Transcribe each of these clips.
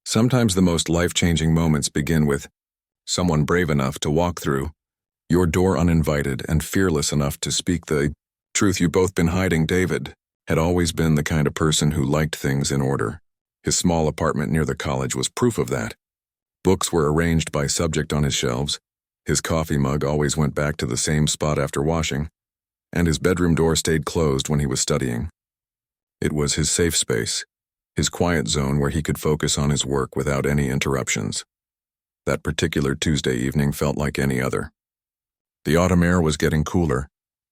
Sometimes the most life-changing moments begin with someone brave enough to walk through your door uninvited and fearless enough to speak the truth you've both been hiding. David had always been the kind of person who liked things in order. His small apartment near the college was proof of that. Books were arranged by subject on his shelves, his coffee mug always went back to the same spot after washing, and his bedroom door stayed closed when he was studying. It was his safe space, his quiet zone where he could focus on his work without any interruptions. That particular Tuesday evening felt like any other. The autumn air was getting cooler,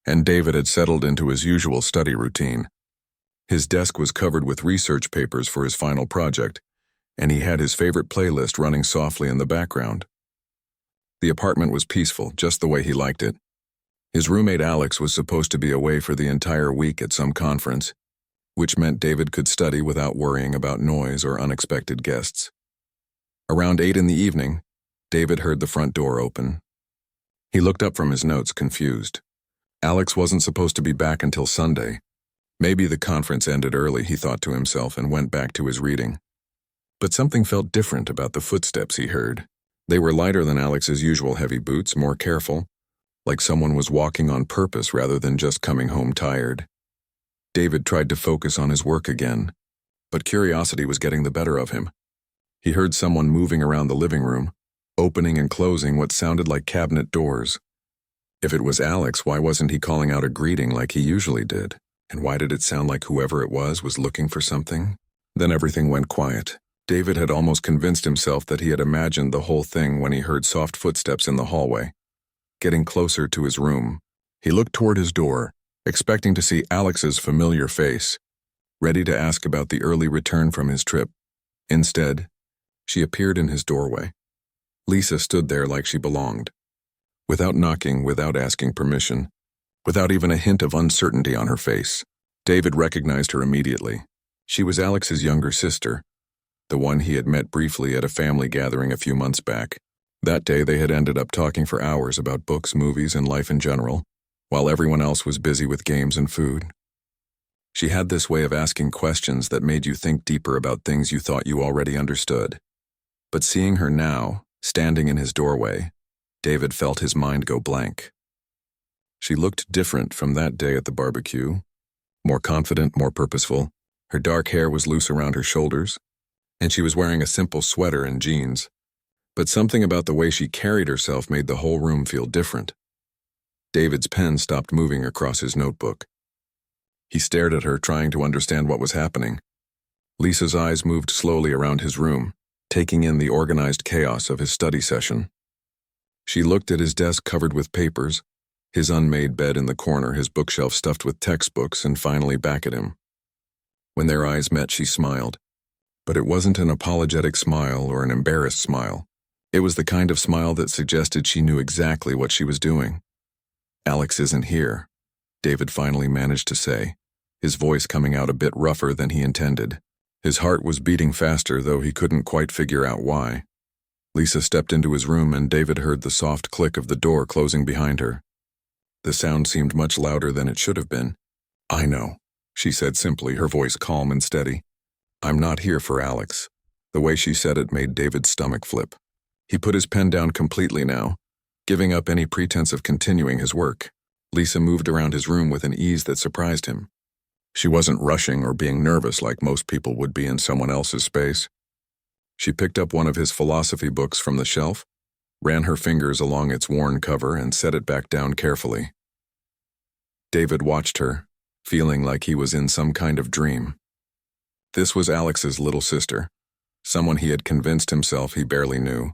and David had settled into his usual study routine. His desk was covered with research papers for his final project, and he had his favorite playlist running softly in the background. The apartment was peaceful, just the way he liked it. His roommate Alex was supposed to be away for the entire week at some conference, which meant David could study without worrying about noise or unexpected guests. Around 8 in the evening, David heard the front door open. He looked up from his notes, confused. Alex wasn't supposed to be back until Sunday. Maybe the conference ended early, he thought to himself, and went back to his reading. But something felt different about the footsteps he heard. They were lighter than Alex's usual heavy boots, more careful, like someone was walking on purpose rather than just coming home tired. David tried to focus on his work again, but curiosity was getting the better of him. He heard someone moving around the living room, opening and closing what sounded like cabinet doors. If it was Alex, why wasn't he calling out a greeting like he usually did? And why did it sound like whoever it was looking for something? Then everything went quiet. David had almost convinced himself that he had imagined the whole thing when he heard soft footsteps in the hallway. Getting closer to his room, he looked toward his door, expecting to see Alex's familiar face, ready to ask about the early return from his trip. Instead, she appeared in his doorway. Lisa stood there like she belonged. Without knocking, without asking permission, without even a hint of uncertainty on her face, David recognized her immediately. She was Alex's younger sister, the one he had met briefly at a family gathering a few months back. That day they had ended up talking for hours about books, movies, and life in general, while everyone else was busy with games and food. She had this way of asking questions that made you think deeper about things you thought you already understood. But seeing her now, standing in his doorway, David felt his mind go blank. She looked different from that day at the barbecue, more confident, more purposeful. Her dark hair was loose around her shoulders, and she was wearing a simple sweater and jeans. But something about the way she carried herself made the whole room feel different. David's pen stopped moving across his notebook. He stared at her, trying to understand what was happening. Lisa's eyes moved slowly around his room, taking in the organized chaos of his study session. She looked at his desk covered with papers, his unmade bed in the corner, his bookshelf stuffed with textbooks, and finally back at him. When their eyes met, she smiled. But it wasn't an apologetic smile or an embarrassed smile. It was the kind of smile that suggested she knew exactly what she was doing. "Alex isn't here," David finally managed to say, his voice coming out a bit rougher than he intended. His heart was beating faster, though he couldn't quite figure out why. Lisa stepped into his room, and David heard the soft click of the door closing behind her. The sound seemed much louder than it should have been. "I know," she said simply, her voice calm and steady. "I'm not here for Alex." The way she said it made David's stomach flip. He put his pen down completely now, giving up any pretense of continuing his work. Lisa moved around his room with an ease that surprised him. She wasn't rushing or being nervous like most people would be in someone else's space. She picked up one of his philosophy books from the shelf, ran her fingers along its worn cover, and set it back down carefully. David watched her, feeling like he was in some kind of dream. This was Alex's little sister, someone he had convinced himself he barely knew,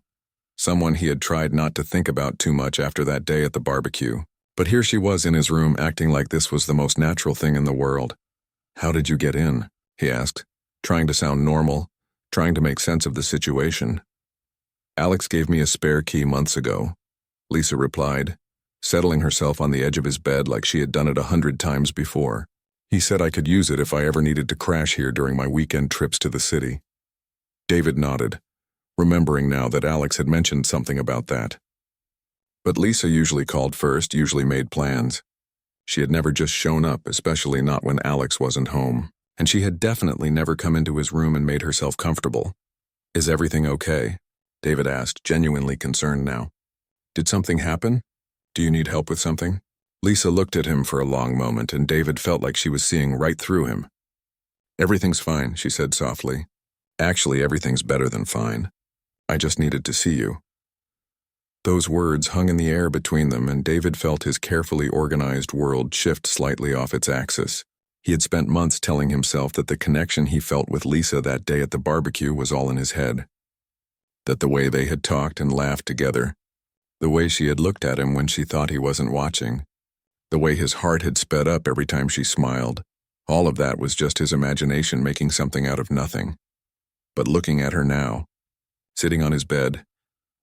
someone he had tried not to think about too much after that day at the barbecue. But here she was in his room, acting like this was the most natural thing in the world. "How did you get in?" he asked, trying to sound normal, trying to make sense of the situation. "Alex gave me a spare key months ago," Lisa replied, settling herself on the edge of his bed like she had done it 100 times before. "He said I could use it if I ever needed to crash here during my weekend trips to the city." David nodded, remembering now that Alex had mentioned something about that. But Lisa usually called first, usually made plans. She had never just shown up, especially not when Alex wasn't home, and she had definitely never come into his room and made herself comfortable. Is everything okay? David asked, genuinely concerned now. Did something happen? Do you need help with something? Lisa looked at him for a long moment, and David felt like she was seeing right through him. Everything's fine, she said softly. Actually, everything's better than fine. I just needed to see you. Those words hung in the air between them, and David felt his carefully organized world shift slightly off its axis. He had spent months telling himself that the connection he felt with Lisa that day at the barbecue was all in his head. That the way they had talked and laughed together, the way she had looked at him when she thought he wasn't watching, the way his heart had sped up every time she smiled, all of that was just his imagination making something out of nothing. But looking at her now, sitting on his bed,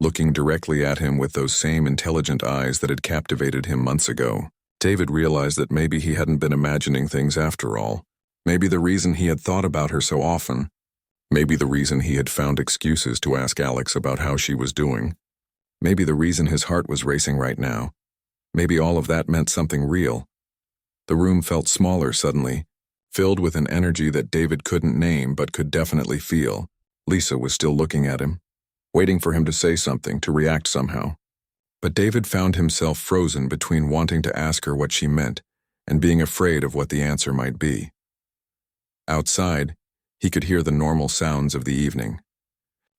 looking directly at him with those same intelligent eyes that had captivated him months ago, David realized that maybe he hadn't been imagining things after all. Maybe the reason he had thought about her so often, maybe the reason he had found excuses to ask Alex about how she was doing, maybe the reason his heart was racing right now, maybe all of that meant something real. The room felt smaller suddenly, filled with an energy that David couldn't name but could definitely feel. Lisa was still looking at him, waiting for him to say something, to react somehow. But David found himself frozen between wanting to ask her what she meant and being afraid of what the answer might be. Outside, he could hear the normal sounds of the evening.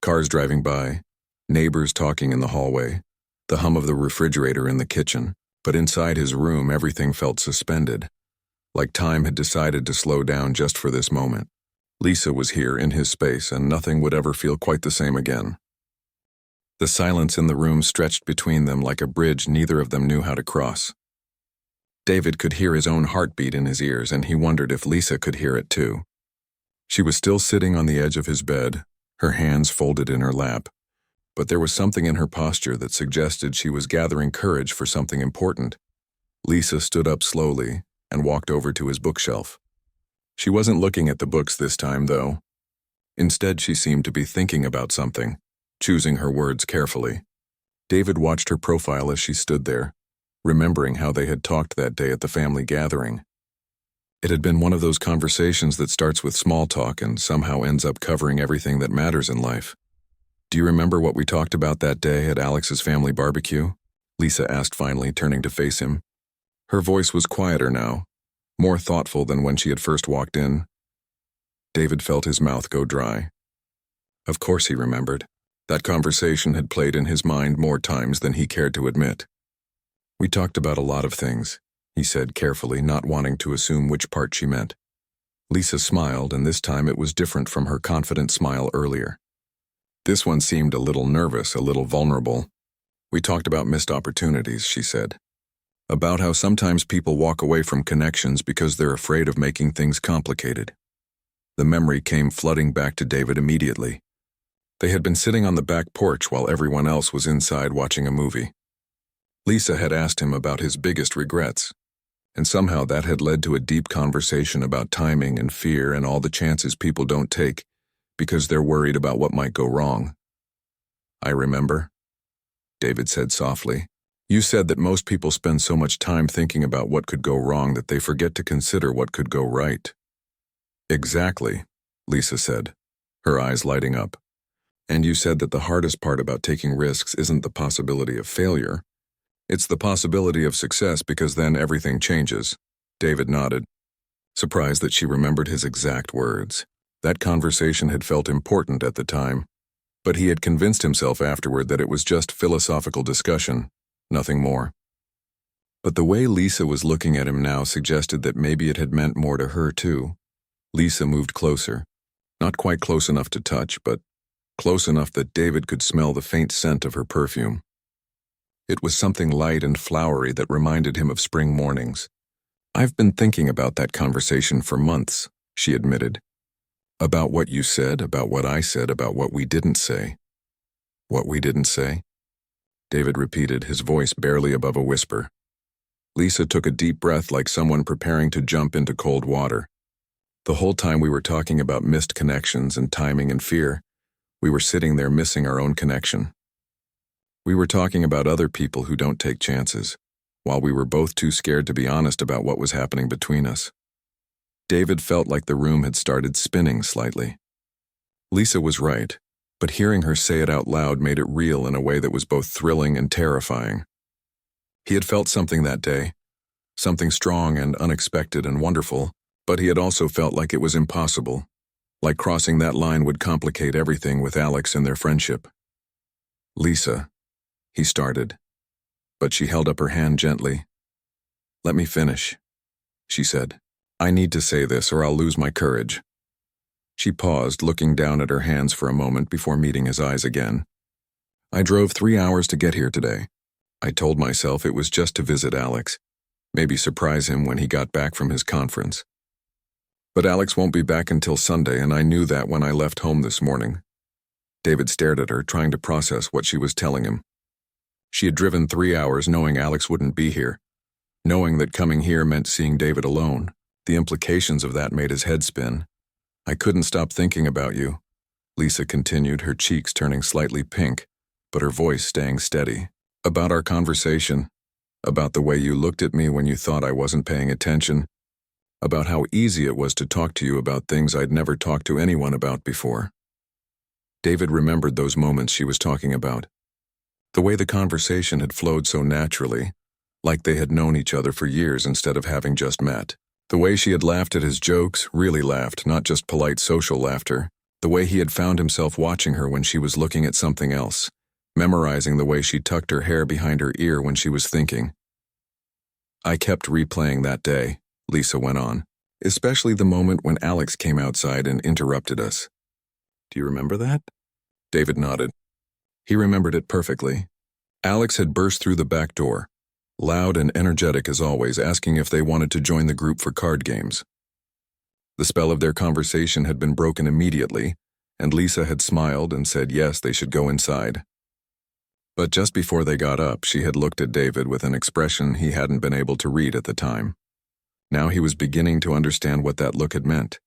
Cars driving by, neighbors talking in the hallway, the hum of the refrigerator in the kitchen. But inside his room, everything felt suspended, like time had decided to slow down just for this moment. Lisa was here in his space, and nothing would ever feel quite the same again. The silence in the room stretched between them like a bridge neither of them knew how to cross. David could hear his own heartbeat in his ears, and he wondered if Lisa could hear it too. She was still sitting on the edge of his bed, her hands folded in her lap, but there was something in her posture that suggested she was gathering courage for something important. Lisa stood up slowly and walked over to his bookshelf. She wasn't looking at the books this time, though. Instead, she seemed to be thinking about something, choosing her words carefully. David watched her profile as she stood there, remembering how they had talked that day at the family gathering. It had been one of those conversations that starts with small talk and somehow ends up covering everything that matters in life. Do you remember what we talked about that day at Alex's family barbecue? Lisa asked finally, turning to face him. Her voice was quieter now, more thoughtful than when she had first walked in. David felt his mouth go dry. Of course he remembered. That conversation had played in his mind more times than he cared to admit. We talked about a lot of things, he said carefully, not wanting to assume which part she meant. Lisa smiled, and this time it was different from her confident smile earlier. This one seemed a little nervous, a little vulnerable. We talked about missed opportunities, she said. About how sometimes people walk away from connections because they're afraid of making things complicated. The memory came flooding back to David immediately. They had been sitting on the back porch while everyone else was inside watching a movie. Lisa had asked him about his biggest regrets, and somehow that had led to a deep conversation about timing and fear and all the chances people don't take because they're worried about what might go wrong. I remember, David said softly. You said that most people spend so much time thinking about what could go wrong that they forget to consider what could go right. Exactly, Lisa said, her eyes lighting up. And you said that the hardest part about taking risks isn't the possibility of failure. It's the possibility of success, because then everything changes. David nodded, surprised that she remembered his exact words. That conversation had felt important at the time, but he had convinced himself afterward that it was just philosophical discussion, nothing more. But the way Lisa was looking at him now suggested that maybe it had meant more to her too. Lisa moved closer, not quite close enough to touch, but close enough that David could smell the faint scent of her perfume. It was something light and flowery that reminded him of spring mornings. I've been thinking about that conversation for months, she admitted. About what you said, about what I said, about what we didn't say. What we didn't say? David repeated, his voice barely above a whisper. Lisa took a deep breath like someone preparing to jump into cold water. The whole time we were talking about missed connections and timing and fear, we were sitting there missing our own connection. We were talking about other people who don't take chances, while we were both too scared to be honest about what was happening between us. David felt like the room had started spinning slightly. Lisa was right. But hearing her say it out loud made it real in a way that was both thrilling and terrifying. He had felt something that day, something strong and unexpected and wonderful, but he had also felt like it was impossible, like crossing that line would complicate everything with Alex and their friendship. "Lisa," he started, but she held up her hand gently. "Let me finish," she said. "I need to say this or I'll lose my courage." She paused, looking down at her hands for a moment before meeting his eyes again. "I drove 3 hours to get here today. I told myself it was just to visit Alex, maybe surprise him when he got back from his conference. But Alex won't be back until Sunday, and I knew that when I left home this morning." David stared at her, trying to process what she was telling him. She had driven 3 hours knowing Alex wouldn't be here, knowing that coming here meant seeing David alone. The implications of that made his head spin. "I couldn't stop thinking about you," Lisa continued, her cheeks turning slightly pink, but her voice staying steady. "About our conversation, about the way you looked at me when you thought I wasn't paying attention, about how easy it was to talk to you about things I'd never talked to anyone about before." David remembered those moments she was talking about. The way the conversation had flowed so naturally, like they had known each other for years instead of having just met. The way she had laughed at his jokes, really laughed, not just polite social laughter. The way he had found himself watching her when she was looking at something else, memorizing the way she tucked her hair behind her ear when she was thinking. "I kept replaying that day," Lisa went on, "especially the moment when Alex came outside and interrupted us." "Do you remember that?" David nodded. He remembered it perfectly. Alex had burst through the back door, loud and energetic as always, asking if they wanted to join the group for card games. The spell of their conversation had been broken immediately, and Lisa had smiled and said yes, they should go inside. But just before they got up, she had looked at David with an expression he hadn't been able to read at the time. Now he was beginning to understand what that look had meant.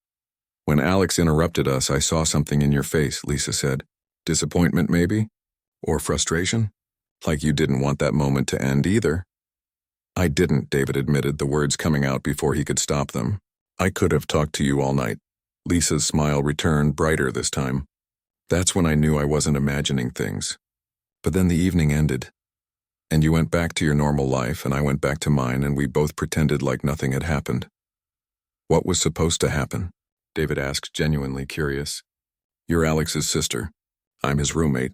"When Alex interrupted us, I saw something in your face," Lisa said. "Disappointment, maybe? Or frustration? Like you didn't want that moment to end either." "I didn't," David admitted, the words coming out before he could stop them. "I could have talked to you all night." Lisa's smile returned, brighter this time. "That's when I knew I wasn't imagining things. But then the evening ended, and you went back to your normal life, and I went back to mine, and we both pretended like nothing had happened." "What was supposed to happen?" David asked, genuinely curious. "You're Alex's sister. I'm his roommate.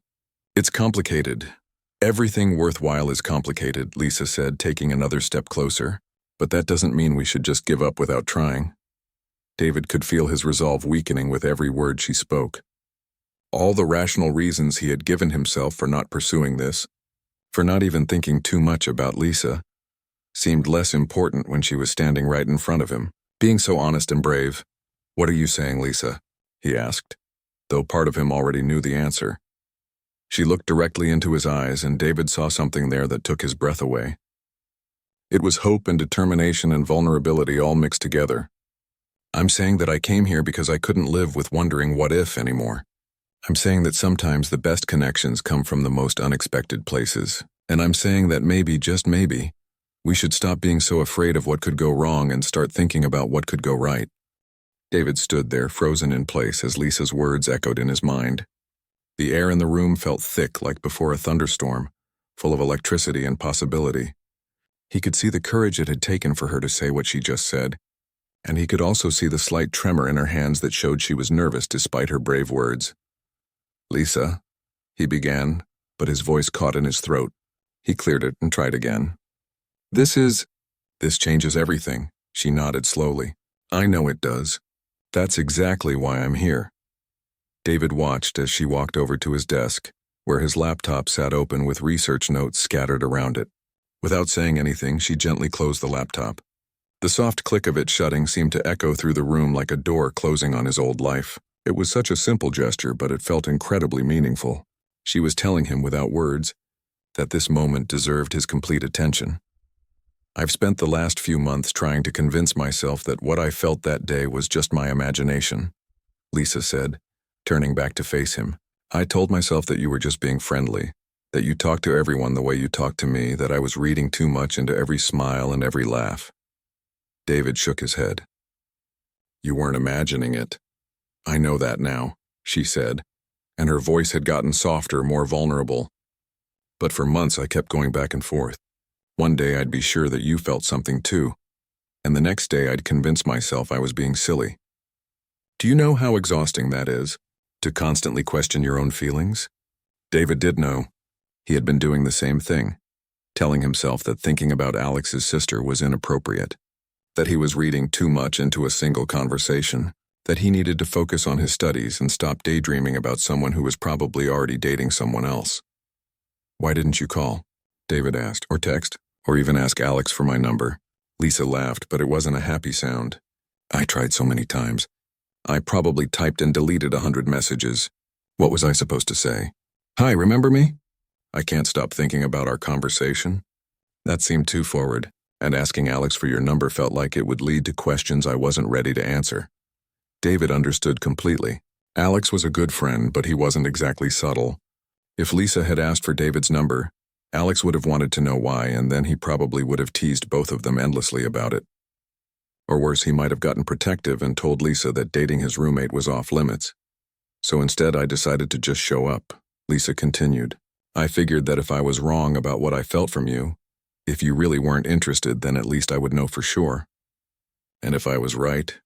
It's complicated. Everything worthwhile is complicated," Lisa said, taking another step closer. "But that doesn't mean we should just give up without trying." David could feel his resolve weakening with every word she spoke. All the rational reasons he had given himself for not pursuing this, for not even thinking too much about Lisa, seemed less important when she was standing right in front of him, being so honest and brave. "What are you saying, Lisa?" he asked, though part of him already knew the answer. She looked directly into his eyes, and David saw something there that took his breath away. It was hope and determination and vulnerability all mixed together. "I'm saying that I came here because I couldn't live with wondering what if anymore. I'm saying that sometimes the best connections come from the most unexpected places. And I'm saying that maybe, just maybe, we should stop being so afraid of what could go wrong and start thinking about what could go right." David stood there, frozen in place, as Lisa's words echoed in his mind. The air in the room felt thick, like before a thunderstorm, full of electricity and possibility. He could see the courage it had taken for her to say what she just said, and he could also see the slight tremor in her hands that showed she was nervous despite her brave words. "Lisa," he began, but his voice caught in his throat. He cleared it and tried again. This changes everything," she nodded slowly. "I know it does. That's exactly why I'm here." David watched as she walked over to his desk, where his laptop sat open with research notes scattered around it. Without saying anything, she gently closed the laptop. The soft click of it shutting seemed to echo through the room like a door closing on his old life. It was such a simple gesture, but it felt incredibly meaningful. She was telling him without words that this moment deserved his complete attention. "I've spent the last few months trying to convince myself that what I felt that day was just my imagination," Lisa said, turning back to face him. "I told myself that you were just being friendly, that you talked to everyone the way you talked to me, that I was reading too much into every smile and every laugh." David shook his head. "You weren't imagining it. I know that now," she said, and her voice had gotten softer, more vulnerable. But for months I kept going back and forth. One day I'd be sure that you felt something too, and the next day I'd convince myself I was being silly. Do you know how exhausting that is, to constantly question your own feelings? David did know. He had been doing the same thing, telling himself that thinking about Alex's sister was inappropriate, that he was reading too much into a single conversation, that he needed to focus on his studies and stop daydreaming about someone who was probably already dating someone else. Why didn't you call? David asked, or text, or even ask Alex for my number. Lisa laughed, but it wasn't a happy sound. I tried so many times. I probably typed and deleted 100 messages. What was I supposed to say? Hi, remember me? I can't stop thinking about our conversation. That seemed too forward, and asking Alex for your number felt like it would lead to questions I wasn't ready to answer. David understood completely. Alex was a good friend, but he wasn't exactly subtle. If Lisa had asked for David's number, Alex would have wanted to know why, and then he probably would have teased both of them endlessly about it. Or worse, he might have gotten protective and told Lisa that dating his roommate was off limits. So instead, I decided to just show up. Lisa continued. I figured that if I was wrong about what I felt from you, if you really weren't interested, then at least I would know for sure. And if I was right,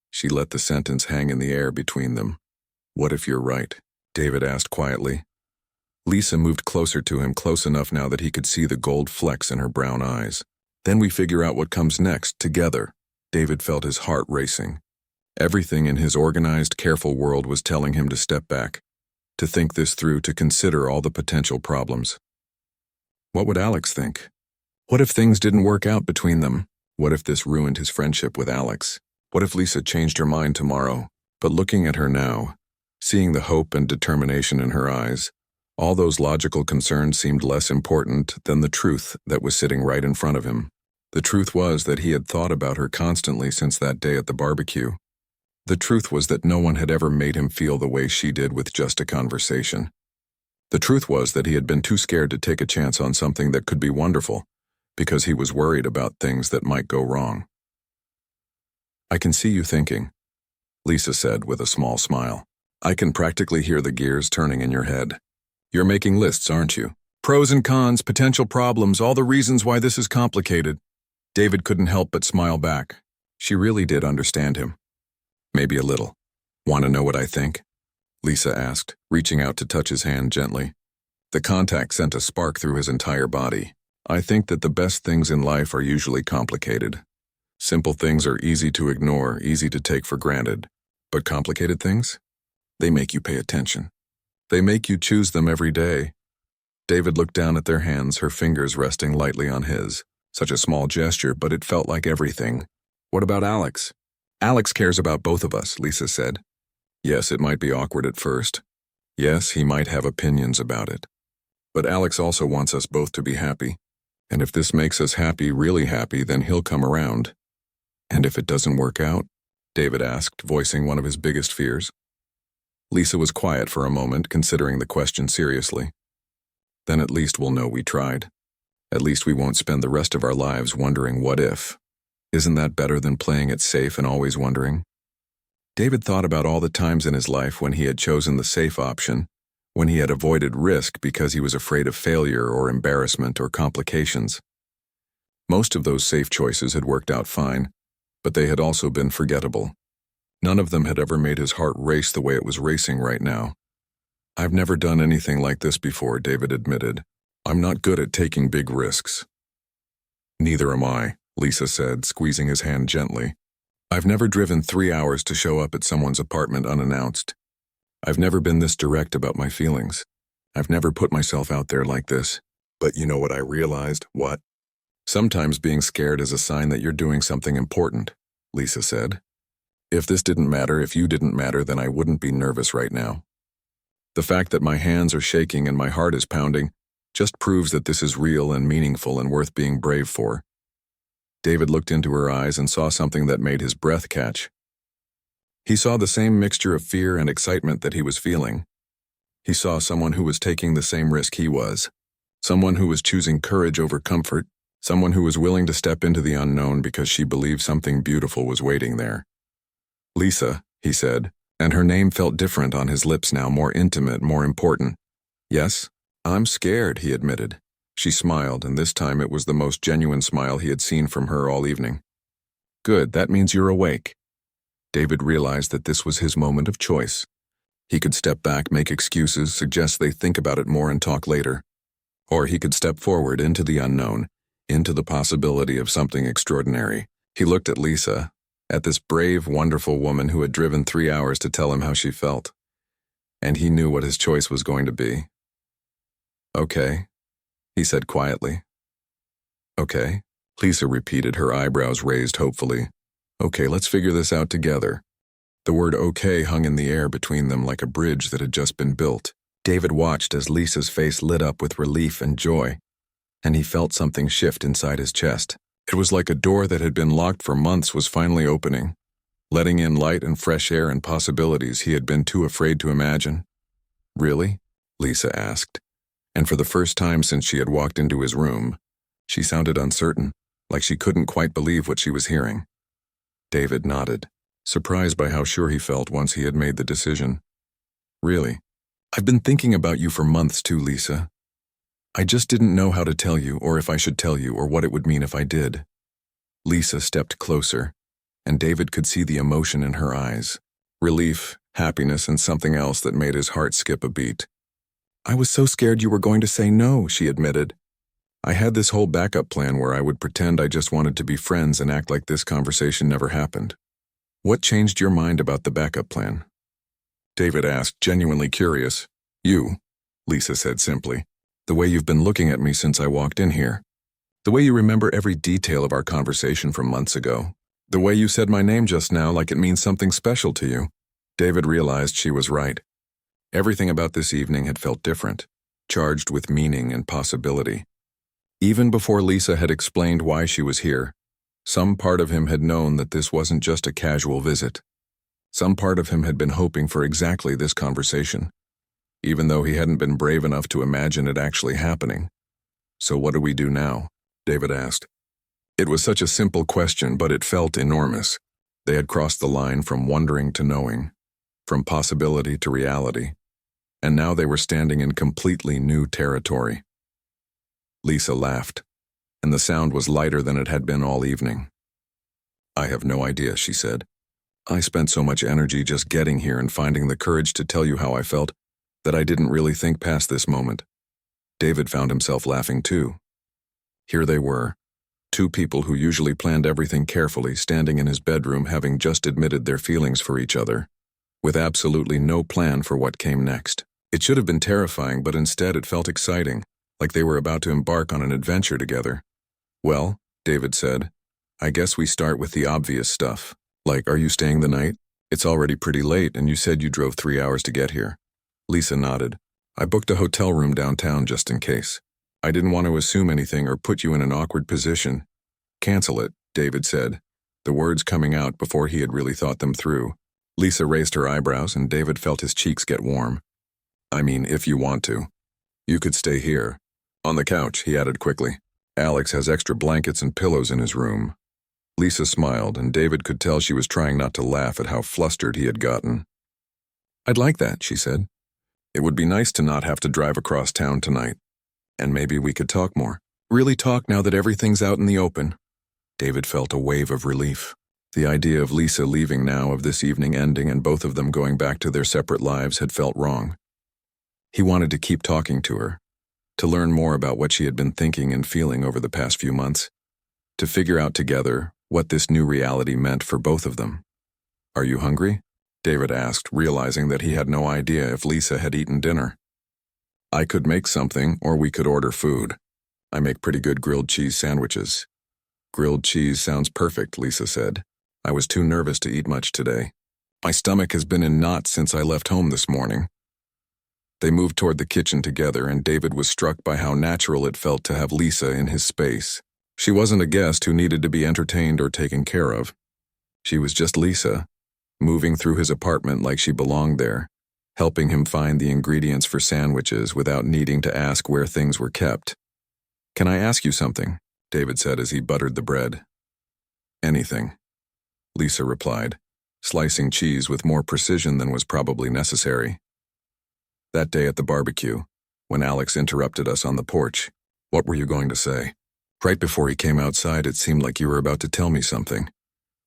she let the sentence hang in the air between them. What if you're right? David asked quietly. Lisa moved closer to him, close enough now that he could see the gold flecks in her brown eyes. Then we figure out what comes next, together. David felt his heart racing. Everything in his organized, careful world was telling him to step back, to think this through, to consider all the potential problems. What would Alex think? What if things didn't work out between them? What if this ruined his friendship with Alex? What if Lisa changed her mind tomorrow? But looking at her now, seeing the hope and determination in her eyes, all those logical concerns seemed less important than the truth that was sitting right in front of him. The truth was that he had thought about her constantly since that day at the barbecue. The truth was that no one had ever made him feel the way she did with just a conversation. The truth was that he had been too scared to take a chance on something that could be wonderful, because he was worried about things that might go wrong. I can see you thinking, Lisa said with a small smile. I can practically hear the gears turning in your head. You're making lists, aren't you? Pros and cons, potential problems, all the reasons why this is complicated. David couldn't help but smile back. She really did understand him. Maybe a little. Want to know what I think? Lisa asked, reaching out to touch his hand gently. The contact sent a spark through his entire body. I think that the best things in life are usually complicated. Simple things are easy to ignore, easy to take for granted. But complicated things? They make you pay attention. They make you choose them every day. David looked down at their hands, her fingers resting lightly on his. Such a small gesture, but it felt like everything. What about Alex? Alex cares about both of us, Lisa said. Yes, it might be awkward at first. Yes, he might have opinions about it. But Alex also wants us both to be happy. And if this makes us happy, really happy, then he'll come around. And if it doesn't work out? David asked, voicing one of his biggest fears. Lisa was quiet for a moment, considering the question seriously. Then at least we'll know we tried. At least we won't spend the rest of our lives wondering what if. Isn't that better than playing it safe and always wondering? David thought about all the times in his life when he had chosen the safe option, when he had avoided risk because he was afraid of failure or embarrassment or complications. Most of those safe choices had worked out fine, but they had also been forgettable. None of them had ever made his heart race the way it was racing right now. I've never done anything like this before, David admitted. I'm not good at taking big risks. Neither am I, Lisa said, squeezing his hand gently. I've never driven 3 hours to show up at someone's apartment unannounced. I've never been this direct about my feelings. I've never put myself out there like this. But you know what I realized? What? Sometimes being scared is a sign that you're doing something important, Lisa said. If this didn't matter, if you didn't matter, then I wouldn't be nervous right now. The fact that my hands are shaking and my heart is pounding just proves that this is real and meaningful and worth being brave for. David looked into her eyes and saw something that made his breath catch. He saw the same mixture of fear and excitement that he was feeling. He saw someone who was taking the same risk he was. Someone who was choosing courage over comfort. Someone who was willing to step into the unknown because she believed something beautiful was waiting there. Lisa, he said, And her name felt different on his lips now, more intimate, more important. Yes, I'm scared, he admitted. She smiled, and this time it was the most genuine smile he had seen from her all evening. Good, that means you're awake. David realized that this was his moment of choice. He could step back, make excuses, suggest they think about it more and talk later. Or he could step forward into the unknown, into the possibility of something extraordinary. He looked at Lisa, at this brave, wonderful woman who had driven 3 hours to tell him how she felt. And he knew what his choice was going to be. Okay, he said quietly. Okay, Lisa repeated, her eyebrows raised hopefully. Okay, let's figure this out together. The word okay hung in the air between them like a bridge that had just been built. David watched as Lisa's face lit up with relief and joy, and he felt something shift inside his chest. It was like a door that had been locked for months was finally opening, letting in light and fresh air and possibilities he had been too afraid to imagine. Really? Lisa asked. And for the first time since she had walked into his room, she sounded uncertain, like she couldn't quite believe what she was hearing. David nodded, surprised by how sure he felt once he had made the decision. Really? I've been thinking about you for months too, Lisa. I just didn't know how to tell you, or if I should tell you, or what it would mean if I did. Lisa stepped closer, and David could see the emotion in her eyes. Relief, happiness, and something else that made his heart skip a beat. I was so scared you were going to say no, she admitted. I had this whole backup plan where I would pretend I just wanted to be friends and act like this conversation never happened. What changed your mind about the backup plan? David asked, genuinely curious. You, Lisa said simply. The way you've been looking at me since I walked in here. The way you remember every detail of our conversation from months ago. The way you said my name just now like it means something special to you. David realized she was right. Everything about this evening had felt different, charged with meaning and possibility. Even before Lisa had explained why she was here, some part of him had known that this wasn't just a casual visit. Some part of him had been hoping for exactly this conversation, even though he hadn't been brave enough to imagine it actually happening. So what do we do now? David asked. It was such a simple question, but it felt enormous. They had crossed the line from wondering to knowing, from possibility to reality, and now they were standing in completely new territory. Lisa laughed, and the sound was lighter than it had been all evening. I have no idea, she said. I spent so much energy just getting here and finding the courage to tell you how I felt that I didn't really think past this moment. David found himself laughing too. Here they were, two people who usually planned everything carefully, standing in his bedroom having just admitted their feelings for each other, with absolutely no plan for what came next. It should have been terrifying, but instead it felt exciting, like they were about to embark on an adventure together. Well, David said, I guess we start with the obvious stuff. Like, are you staying the night? It's already pretty late, and you said you drove 3 hours to get here. Lisa nodded. I booked a hotel room downtown just in case. I didn't want to assume anything or put you in an awkward position. Cancel it, David said, the words coming out before he had really thought them through. Lisa raised her eyebrows, and David felt his cheeks get warm. I mean, if you want to. You could stay here. On the couch, he added quickly. Alex has extra blankets and pillows in his room. Lisa smiled, and David could tell she was trying not to laugh at how flustered he had gotten. I'd like that, she said. It would be nice to not have to drive across town tonight. And maybe we could talk more. Really talk now that everything's out in the open. David felt a wave of relief. The idea of Lisa leaving now, of this evening ending and both of them going back to their separate lives had felt wrong. He wanted to keep talking to her, to learn more about what she had been thinking and feeling over the past few months, to figure out together what this new reality meant for both of them. Are you hungry? David asked, realizing that he had no idea if Lisa had eaten dinner. I could make something, or we could order food. I make pretty good grilled cheese sandwiches. Grilled cheese sounds perfect, Lisa said. I was too nervous to eat much today. My stomach has been in knots since I left home this morning. They moved toward the kitchen together, and David was struck by how natural it felt to have Lisa in his space. She wasn't a guest who needed to be entertained or taken care of. She was just Lisa, moving through his apartment like she belonged there, helping him find the ingredients for sandwiches without needing to ask where things were kept. Can I ask you something? David said as he buttered the bread. Anything, Lisa replied. slicing cheese with more precision than was probably necessary. That day at the barbecue, when Alex interrupted us on the porch, "What were you going to say?" Right before he came outside, it seemed like you were about to tell me something.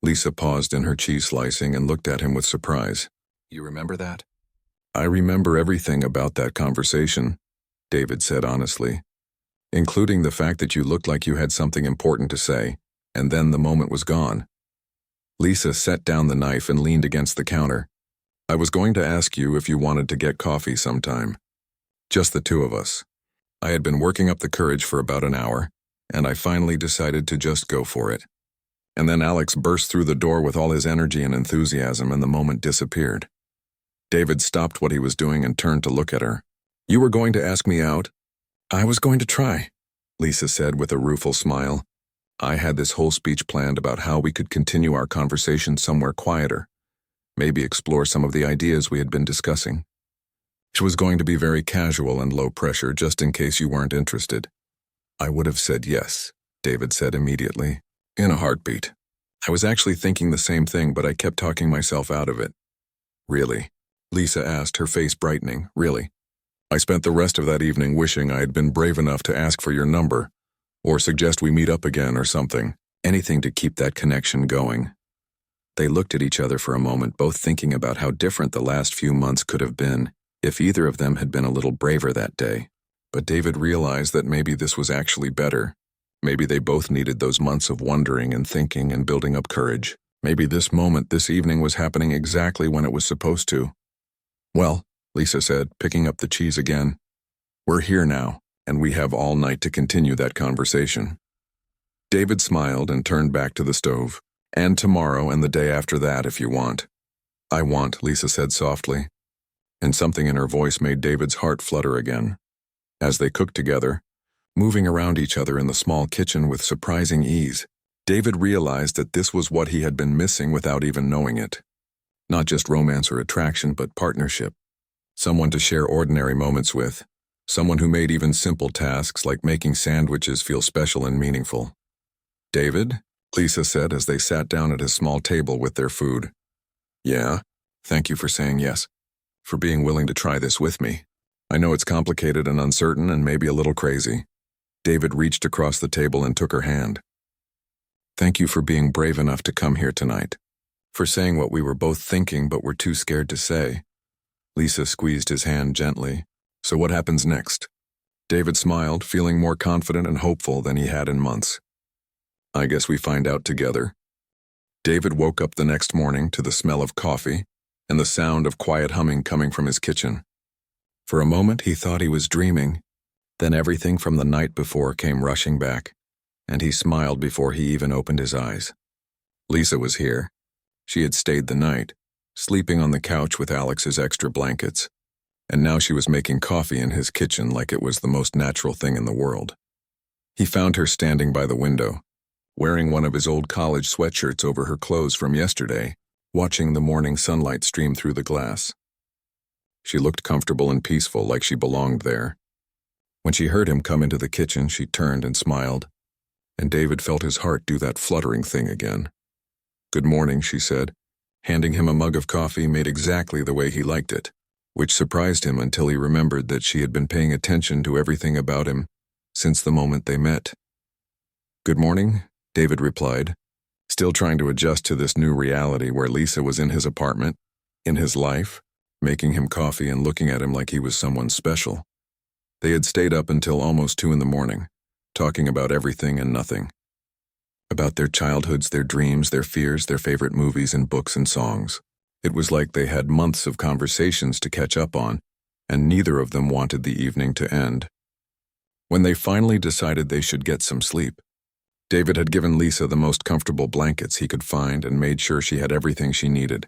Lisa paused in her cheese slicing and looked at him with surprise. "You remember that?" "I remember everything about that conversation," David said honestly, "including the fact that you looked like you had something important to say, and then the moment was gone." Lisa set down the knife and leaned against the counter. "I was going to ask you if you wanted to get coffee sometime. Just the two of us." I had been working up the courage for about an hour, and I finally decided to just go for it. And then Alex burst through the door with all his energy and enthusiasm, and the moment disappeared. David stopped what he was doing and turned to look at her. "You were going to ask me out?" "I was going to try," Lisa said with a rueful smile. "I had this whole speech planned about how we could continue our conversation somewhere quieter, maybe explore some of the ideas we had been discussing. It was going to be very casual and low pressure, just in case you weren't interested." "I would have said yes," David said immediately, in a heartbeat. "I was actually thinking the same thing, but I kept talking myself out of it." "Really?" Lisa asked, her face brightening. "Really? I spent the rest of that evening wishing I had been brave enough to ask for your number, or suggest we meet up again or something. Anything to keep that connection going." They looked at each other for a moment, both thinking about how different the last few months could have been if either of them had been a little braver that day. But David realized that maybe this was actually better. Maybe they both needed those months of wondering and thinking and building up courage. Maybe this moment, this evening, was happening exactly when it was supposed to. "Well," Lisa said, picking up the cheese again, "we're here now, and we have all night to continue that conversation." David smiled and turned back to the stove. "And tomorrow and the day after that, if you want." "I want," Lisa said softly, and something in her voice made David's heart flutter again. As they cooked together, moving around each other in the small kitchen with surprising ease, David realized that this was what he had been missing without even knowing it. Not just romance or attraction, but partnership. Someone to share ordinary moments with. Someone who made even simple tasks like making sandwiches feel special and meaningful. "David?" Lisa said as they sat down at his small table with their food. "Yeah? Thank you for saying yes. For being willing to try this with me. I know it's complicated and uncertain and maybe a little crazy." David reached across the table and took her hand. "Thank you for being brave enough to come here tonight. For saying what we were both thinking but were too scared to say." Lisa squeezed his hand gently. "So what happens next?" David smiled, feeling more confident and hopeful than he had in months. "I guess we find out together." David woke up the next morning to the smell of coffee and the sound of quiet humming coming from his kitchen. For a moment he thought he was dreaming, then everything from the night before came rushing back, and he smiled before he even opened his eyes. Lisa was here. She had stayed the night, sleeping on the couch with Alex's extra blankets, and now she was making coffee in his kitchen like it was the most natural thing in the world. He found her standing by the window, wearing one of his old college sweatshirts over her clothes from yesterday, watching the morning sunlight stream through the glass. She looked comfortable and peaceful, like she belonged there. When she heard him come into the kitchen, she turned and smiled, and David felt his heart do that fluttering thing again. "Good morning," she said, handing him a mug of coffee made exactly the way he liked it, which surprised him until he remembered that she had been paying attention to everything about him since the moment they met. "Good morning," David replied, still trying to adjust to this new reality where Lisa was in his apartment, in his life, making him coffee and looking at him like he was someone special. They had stayed up until almost 2 in the morning, talking about everything and nothing. About their childhoods, their dreams, their fears, their favorite movies and books and songs. It was like they had months of conversations to catch up on, and neither of them wanted the evening to end. When they finally decided they should get some sleep, David had given Lisa the most comfortable blankets he could find and made sure she had everything she needed.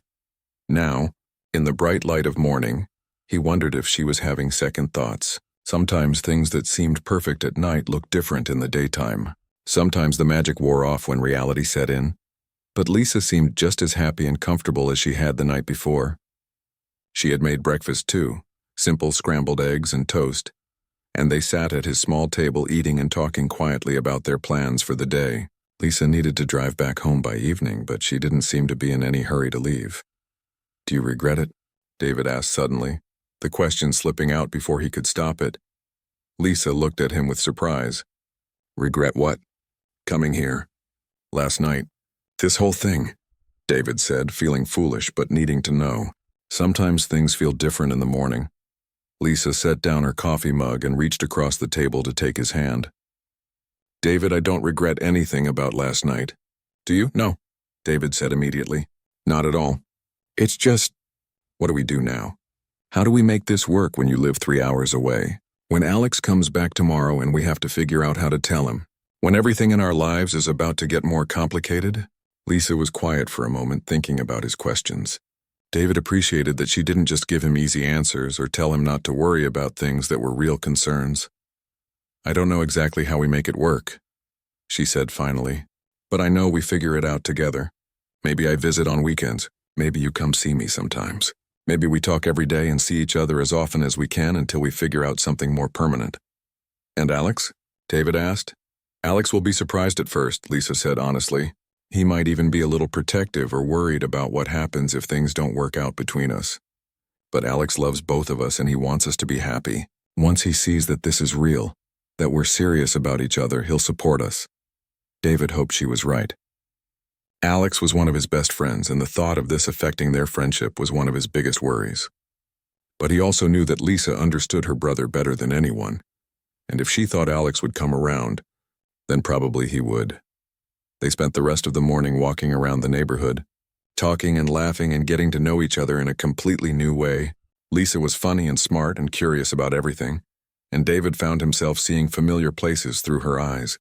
Now, in the bright light of morning, he wondered if she was having second thoughts. Sometimes things that seemed perfect at night looked different in the daytime. Sometimes the magic wore off when reality set in. But Lisa seemed just as happy and comfortable as she had the night before. She had made breakfast too, simple scrambled eggs and toast, and they sat at his small table eating and talking quietly about their plans for the day. Lisa needed to drive back home by evening, but she didn't seem to be in any hurry to leave. "Do you regret it?" David asked suddenly, the question slipping out before he could stop it. Lisa looked at him with surprise. "Regret what?" "Coming here. Last night. This whole thing," David said, feeling foolish but needing to know. Sometimes things feel different in the morning. Lisa set down her coffee mug and reached across the table to take his hand. "David, I don't regret anything about last night." "Do you?" "No," David said immediately. "Not at all. It's just, what do we do now? How do we make this work when you live 3 hours away? When Alex comes back tomorrow and we have to figure out how to tell him? When everything in our lives is about to get more complicated?" Lisa was quiet for a moment, thinking about his questions. David appreciated that she didn't just give him easy answers or tell him not to worry about things that were real concerns. "I don't know exactly how we make it work," she said finally, "but I know we figure it out together. Maybe I visit on weekends. Maybe you come see me sometimes. Maybe we talk every day and see each other as often as we can until we figure out something more permanent." "And Alex?" David asked. "Alex will be surprised at first," Lisa said honestly. "He might even be a little protective or worried about what happens if things don't work out between us. But Alex loves both of us and he wants us to be happy. Once he sees that this is real, that we're serious about each other, he'll support us." David hoped she was right. Alex was one of his best friends, and the thought of this affecting their friendship was one of his biggest worries. But he also knew that Lisa understood her brother better than anyone, and if she thought Alex would come around, then probably he would. They spent the rest of the morning walking around the neighborhood, talking and laughing and getting to know each other in a completely new way. Lisa was funny and smart and curious about everything, and David found himself seeing familiar places through her eyes.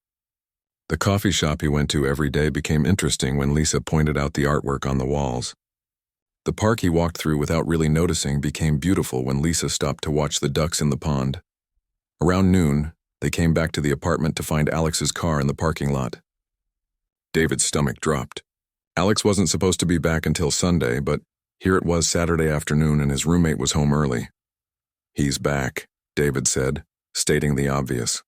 The coffee shop he went to every day became interesting when Lisa pointed out the artwork on the walls. The park he walked through without really noticing became beautiful when Lisa stopped to watch the ducks in the pond. Around noon, they came back to the apartment to find Alex's car in the parking lot. David's stomach dropped. Alex wasn't supposed to be back until Sunday, but here it was Saturday afternoon and his roommate was home early. "He's back," David said, stating the obvious.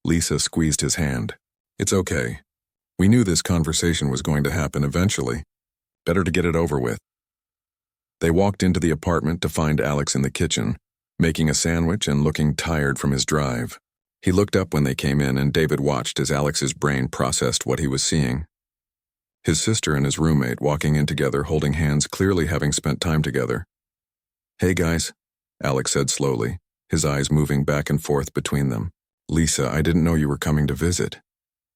Lisa squeezed his hand. "It's okay. We knew this conversation was going to happen eventually. Better to get it over with." They walked into the apartment to find Alex in the kitchen, making a sandwich and looking tired from his drive. He looked up when they came in, and David watched as Alex's brain processed what he was seeing. His sister and his roommate walking in together, holding hands, clearly having spent time together. "Hey guys," Alex said slowly, his eyes moving back and forth between them. "Lisa, I didn't know you were coming to visit."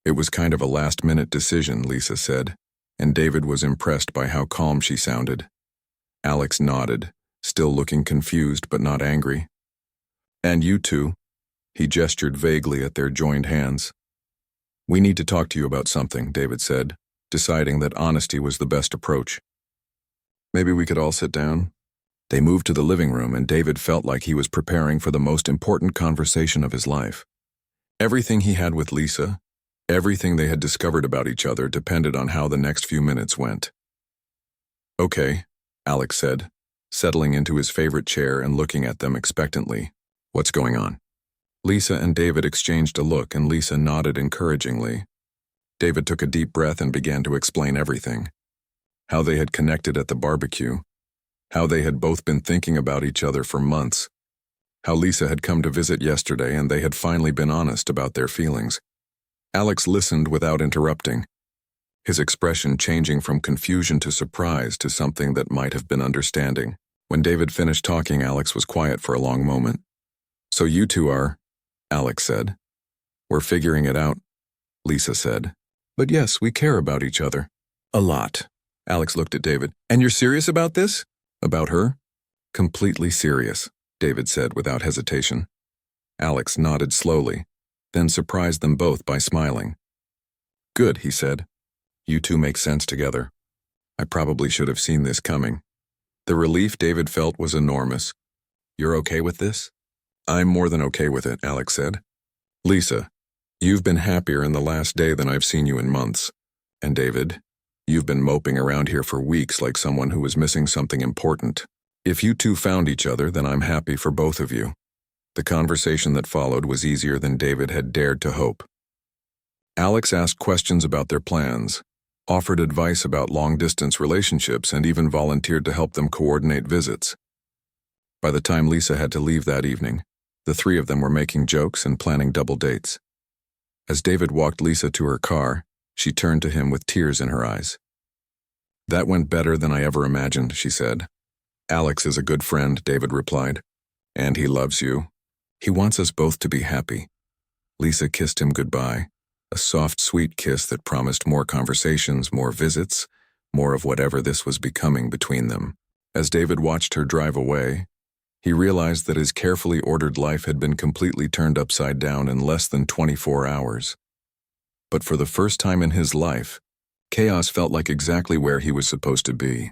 It was kind of a last-minute decision, Lisa said, and David was impressed by how calm she sounded. Alex nodded, still looking confused but not angry. "And you two?" He gestured vaguely at their joined hands. "We need to talk to you about something," David said, deciding that honesty was the best approach. "Maybe we could all sit down?" They moved to the living room, and David felt like he was preparing for the most important conversation of his life. Everything he had with Lisa, everything they had discovered about each other, depended on how the next few minutes went. "Okay," Alex said, settling into his favorite chair and looking at them expectantly. "What's going on?" Lisa and David exchanged a look, and Lisa nodded encouragingly. David took a deep breath and began to explain everything. How they had connected at the barbecue. How they had both been thinking about each other for months. How Lisa had come to visit yesterday and they had finally been honest about their feelings. Alex listened without interrupting, his expression changing from confusion to surprise to something that might have been understanding. When David finished talking, Alex was quiet for a long moment. "So you two are," Alex said. "We're figuring it out," Lisa said. "But yes, we care about each other. A lot." Alex looked at David. "And you're serious about this?" "About her?" "Completely serious," David said without hesitation. Alex nodded slowly, then surprised them both by smiling. "Good," he said. "You two make sense together. I probably should have seen this coming." The relief David felt was enormous. "You're okay with this?" "I'm more than okay with it," Alex said. "Lisa, you've been happier in the last day than I've seen you in months. And David, you've been moping around here for weeks like someone who was missing something important. If you two found each other, then I'm happy for both of you." The conversation that followed was easier than David had dared to hope. Alex asked questions about their plans, offered advice about long-distance relationships, and even volunteered to help them coordinate visits. By the time Lisa had to leave that evening, the three of them were making jokes and planning double dates. As David walked Lisa to her car, she turned to him with tears in her eyes. "That went better than I ever imagined," she said. "Alex is a good friend," David replied. "And he loves you. He wants us both to be happy." Lisa kissed him goodbye, a soft, sweet kiss that promised more conversations, more visits, more of whatever this was becoming between them. As David watched her drive away, he realized that his carefully ordered life had been completely turned upside down in less than 24 hours. But for the first time in his life, chaos felt like exactly where he was supposed to be.